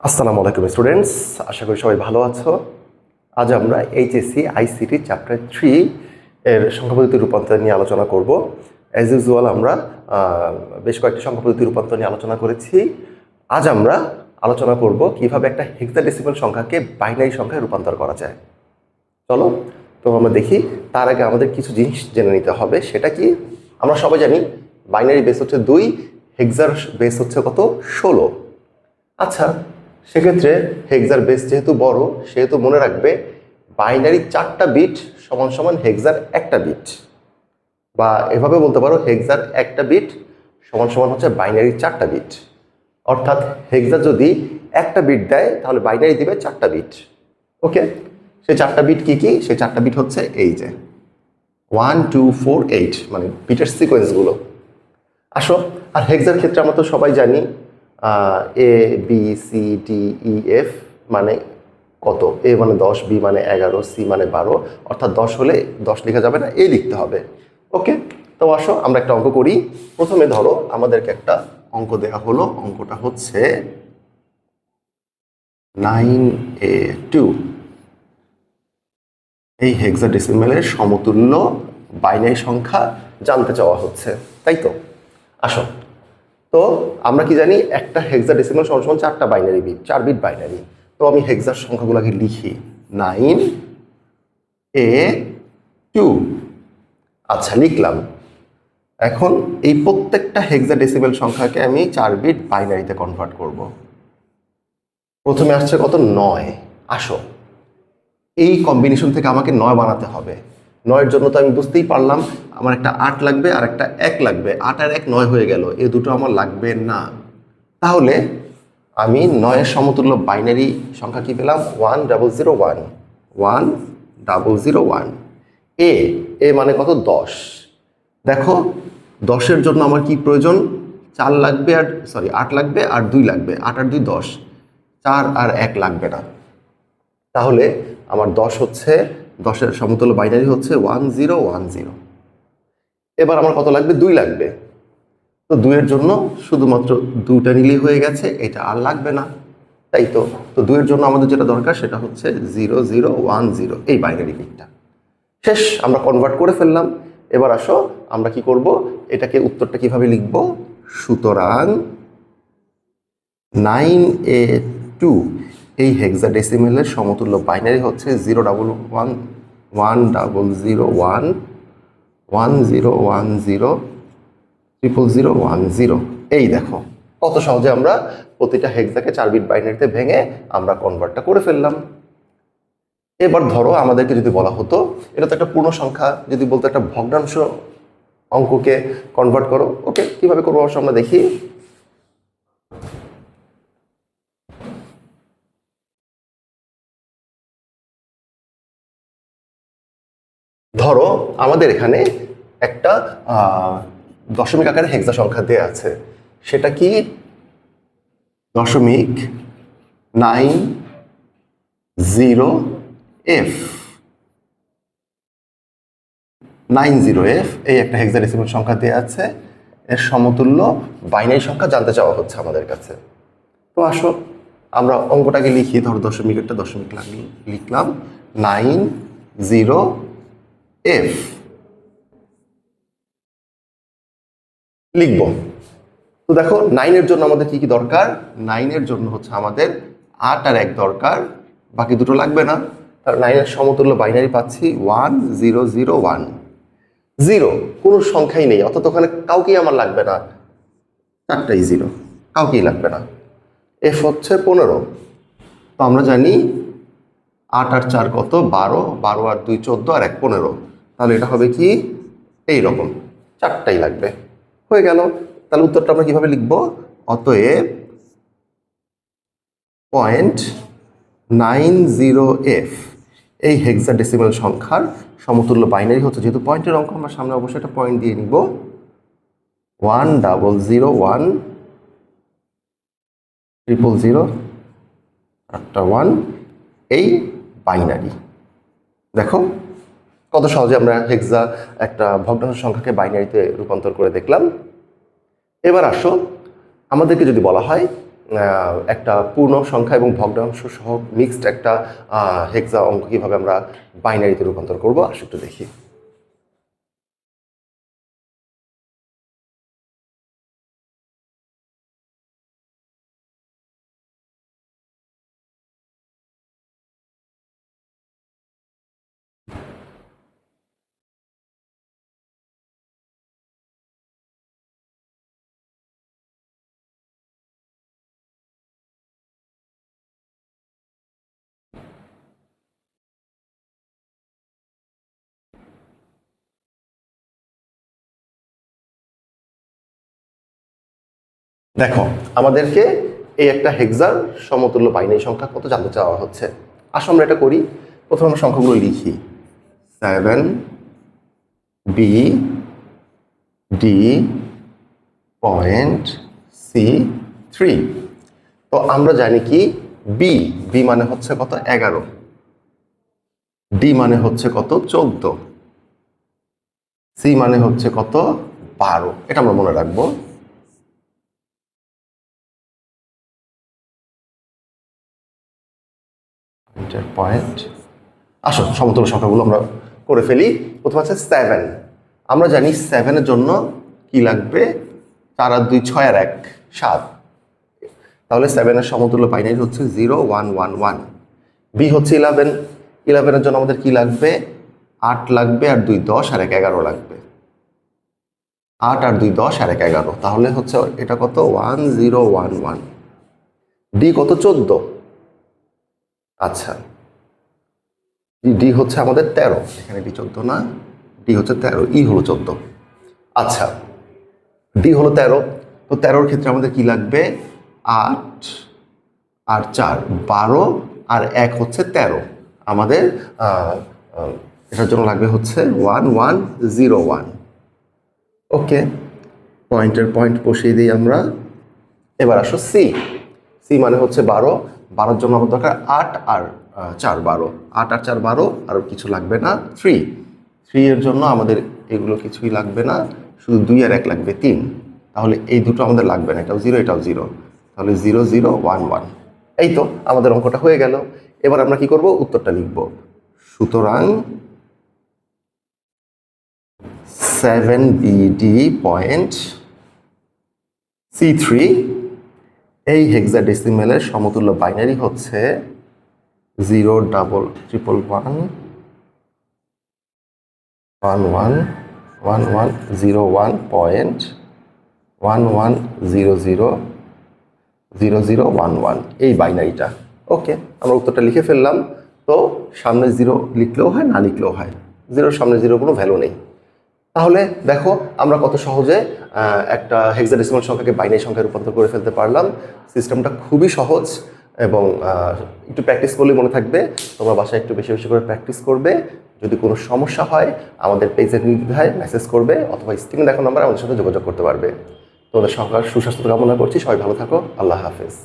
আসসালামু আলাইকুম স্টুডেন্টস, আশা করি সবাই ভালো আছো। আজ আমরা এইচএসসি আইসিটি চ্যাপ্টার 3 এর সংখ্যা পদ্ধতি রূপান্তর নিয়ে আলোচনা করব। অ্যাজ ইউজুয়াল আমরা বেশ কয়েকটি সংখ্যা পদ্ধতি রূপান্তর নিয়ে আলোচনা করেছি। আজ আমরা আলোচনা করব কিভাবে একটা হেক্সাডেসিমাল সংখ্যাকে বাইনারি সংখ্যায় রূপান্তর করা যায়। চলো তো আমরা দেখি। তার আগে আমাদের কিছু জিনিস জেনে নিতে হবে। সেটা কি? আমরা সবাই জানি বাইনারি বেস হচ্ছে 2, হেক্সার বেস হচ্ছে কত? 16। আচ্ছা, সেক্ষেত্রে হেক্সার বেস যেহেতু বড়, সেহেতু মনে রাখবে বাইনারি 4টা বিট সমান সমান হেক্সার 1টা বিট, বা এভাবে বলতে পারো হেক্সার 1টা বিট সমান সমান হচ্ছে বাইনারি 4টা বিট। অর্থাৎ হেক্সার যদি 1টা বিট দেয় তাহলে বাইনারি দিবে 4টা বিট। ওকে, সেই 4টা বিট কি কি? সেই 4টা বিট হচ্ছে এই যে 1 2 4 8, মানে বিটের সিকোয়েন্সগুলো। আসো, আর হেক্সার ক্ষেত্রে আমরা তো সবাই জানি A B C D E F মানে কত? এ মানে 10, বি মানে 11, সি মানে 12, অর্থাৎ 10 হলে 10 লেখা যাবে না, এ লিখতে হবে। ওকে, তো আসো আমরা একটা অঙ্ক করি। প্রথমে ধরো আমাদেরকে একটা অঙ্ক দেওয়া হলো, অঙ্কটা হচ্ছে 9a2। এই হেক্সাডেসিমালের সমতুল্য বাইনারি সংখ্যা জানতে চাওয়া হচ্ছে, তাই তো? আসো, তো আমরা কি জানি একটা হেক্সাডেসিমাল সমান 4টা বাইনারি বিট, 4 বিট বাইনারি। তো আমি হেক্সার সংখ্যাগুলোকে লিখি 9a2। আচ্ছা, লিখলাম। এখন এই প্রত্যেকটা হেক্সাডেসিমাল সংখ্যাকে আমি 4 বিট বাইনারিতে কনভার্ট করব। প্রথমে আসছে কত? 9। আসো, এই কম্বিনেশন থেকে আমাকে 9 বানাতে হবে। 9-এর জন্য তো আমি বুঝতেই পারলাম আমার একটা 8 লাগবে আর একটা 1 লাগবে। 8 আর 1 9 হয়ে গেল, এ দুটো আমার লাগবে না। তাহলে আমি 9-এর সমতুল্য বাইনারি সংখ্যা কি পেলাম? 1001। 1001। এ এ মানে কত? 10। দেখো, 10-এর জন্য আমার কি প্রয়োজন? 4 লাগবে, আর 8 লাগবে আর 2 লাগবে। 8 আর 2 10, 4 আর 1 লাগবে না। তাহলে আমার 10 হচ্ছে, 10-এর সমতুল্য বাইনারি হচ্ছে 1010। এবার আমার কত লাগবে? 2 লাগবে। তো 2-এর জন্য শুধুমাত্র 2টা নিলেই হয়ে গেছে, এটা আর লাগবে না, তাই তো? তো 2-এর জন্য আমাদের যেটা দরকার সেটা হচ্ছে 0010, এই বাইনারি বিটটা। শেষ, আমরা কনভার্ট করে ফেললাম। এবার আসো আমরা কি করব, এটাকে উত্তরটা কিভাবে লিখব। সুতরাং 9a2 এই হেক্সাডেসিমেলের সমতুল্য বাইনারি হচ্ছে 01110101010 এই দেখো, কত সহজে আমরা প্রতিটা হেক্সাকে 4 বিট বাইনারিতে ভেঙে আমরা কনভার্টটা করে ফেললাম। এবার ধরো আমাদেরকে যদি বলা হতো, এটা তো একটা পূর্ণ সংখ্যা, যদি বলতো একটা ভগ্নাংশ অঙ্ককে কনভার্ট করো। ওকে, কিভাবে করবো অবশ্য আমরা দেখি। ধরো আমাদের এখানে একটা দশমিক আকারে হেক্সা সংখ্যা দেয়া আছে। সেটা কি? 0.90f। 90f এই একটা হেক্সাডেসিমাল সংখ্যা দেয়া আছে। এর সমতুল্য বাইনারি সংখ্যা জানতে চাওয়া হচ্ছে আমাদের কাছে। তো আসো আমরা অঙ্কটাকে লিখি। ধরো দশমিকেরটা দশমিক লিখলাম 90f লিখব। তো দেখো 9-এর জন্য আমাদের কি কি দরকার? 9-এর জন্য হচ্ছে আমাদের 8 আর 1 দরকার, বাকি দুটো লাগবে না। তার 9-এর সমতুল্য বাইনারি পাচ্ছি 1001। 0 কোনো সংখ্যাই নেই, অর্থাৎ ওখানে কাউকেই আমার লাগবে না, 4টাই 0, কাউকেই লাগবে না। এফ হচ্ছে 15। তো আমরা জানি 8 আর 4 কত? 12, 12 আর 2 14 আর 1 15। তাহলে এটা হবে কি? এইরকম, 4টাই লাগবে। হয়ে গেল। তাহলে উত্তরটা আমরা কিভাবে লিখব? অতএব 0.90f এই হেক্সাডেসিমাল সংখ্যার সমতুল্য বাইনারি হচ্ছে, যেহেতু পয়েন্টের অঙ্ক আমরা সামনে অবশ্যই একটা পয়েন্ট দিয়ে নিব, 10010000 একটা 1 এই বাইনারি। দেখো কত সহজে আমরা হেক্সা একটা ভগ্নাংশ সংখ্যাকে বাইনারিতে রূপান্তর করে দেখলাম। এবার আসো আমাদেরকে যদি বলা হয় একটা পূর্ণ সংখ্যা এবং ভগ্নাংশ সহ মিক্সড একটা হেক্সা অঙ্ক কীভাবে আমরা বাইনারিতে রূপান্তর করব আসলে একটু দেখি। দেখো আমাদেরকে এই একটা হেক্সার সমতুল্য বাইনারি সংখ্যা কত জানতে চাওয়া হচ্ছে। আসো আমরা এটা করি। প্রথমে আমরা সংখ্যাগুলো লিখি 7 B D পয়েন্ট C3। তো আমরা জানি কি বি বি মানে হচ্ছে কত 11, ডি মানে হচ্ছে কত 14, সি মানে হচ্ছে কত 12। এটা আমরা মনে রাখবো। পয়েন্ট আসো সমতুল্য সংখ্যাগুলো আমরা করে ফেলি। প্রথম আছে 7। আমরা জানি 7-এর জন্য কি লাগবে 4 আর 2 6 আর 1 7। তাহলে 7-এর সমতুল্য বাইনারি হচ্ছে 0 1 1 1। বি হচ্ছে 11। 11-এর জন্য আমাদের কি লাগবে 8 লাগবে আর 2 10 আর 1 11 লাগবে। 8 আর 2 10 আর 1 11। তাহলে হচ্ছে এটা কত 1 0 1 1। ডি কত 14। আচ্ছা ডি হচ্ছে আমাদের 13। এখানে ডি 14 না, ডি হচ্ছে 13, ই হলো 14। আচ্ছা ডি হলো 13। তো 13-র ক্ষেত্রে আমাদের কি লাগবে 8 আর 4 12 আর 1 হচ্ছে 13। আমাদের এটার জন্য লাগবে হচ্ছে 1 1 0 1। ওকে পয়েন্টের পয়েন্ট বসিয়ে দিই আমরা। এবার আসো সি। সি মানে হচ্ছে 12। 12-র জন্য আমাদের দরকার 8 আর 4 12। 8 আর 4 12, আর কিছু লাগবে না 3। 3 এর জন্য আমাদের এগুলো কিছুই লাগবে না, শুধু 2 আর 1 লাগবে 3। তাহলে এই দুটো আমাদের লাগবে না, এটাও 0 এটাও 0। তাহলে 0 0 1 1। এই তো আমাদের অঙ্কটা হয়ে গেল। এবার আমরা কি করব উত্তরটা লিখব। সুতরাং 7BD পয়েন্ট C3 এই হেক্সাডেসিমেলের সমতুল্য বাইনারি হচ্ছে 0 1 1 1 1 1 1 1 0 1 পয়েন্ট 1 1 0 0 0 0 1 1 এই বাইনারিটা। ওকে আমরা উত্তরটা লিখে ফেললাম। তো সামনে 0 লিখলেও হয় না লিখলেও হয়, 0-র সামনে 0 কোনো ভ্যালু নেই। তাহলে দেখো আমরা কত সহজে একটা হেক্সাডেসিমাল সংখ্যাকে বাইনারি সংখ্যায় রূপান্তর করে ফেলতে পারলাম। সিস্টেমটা খুবই সহজ এবং একটু প্র্যাকটিস করলে মনে থাকবে। তোমরা বাসায় একটু বেশি বেশি করে প্র্যাকটিস করবে। যদি কোনো সমস্যা হয় আমাদের পেজের নির্দ্বিধায় মেসেজ করবে অথবা স্ক্রিনে দেখানো নাম্বারে আমাদের সাথে যোগাযোগ করতে পারবে। তোমাদের সবার সুস্বাস্থ্য কামনা করছি। সবাই ভালো থাকো। আল্লাহ হাফেজ।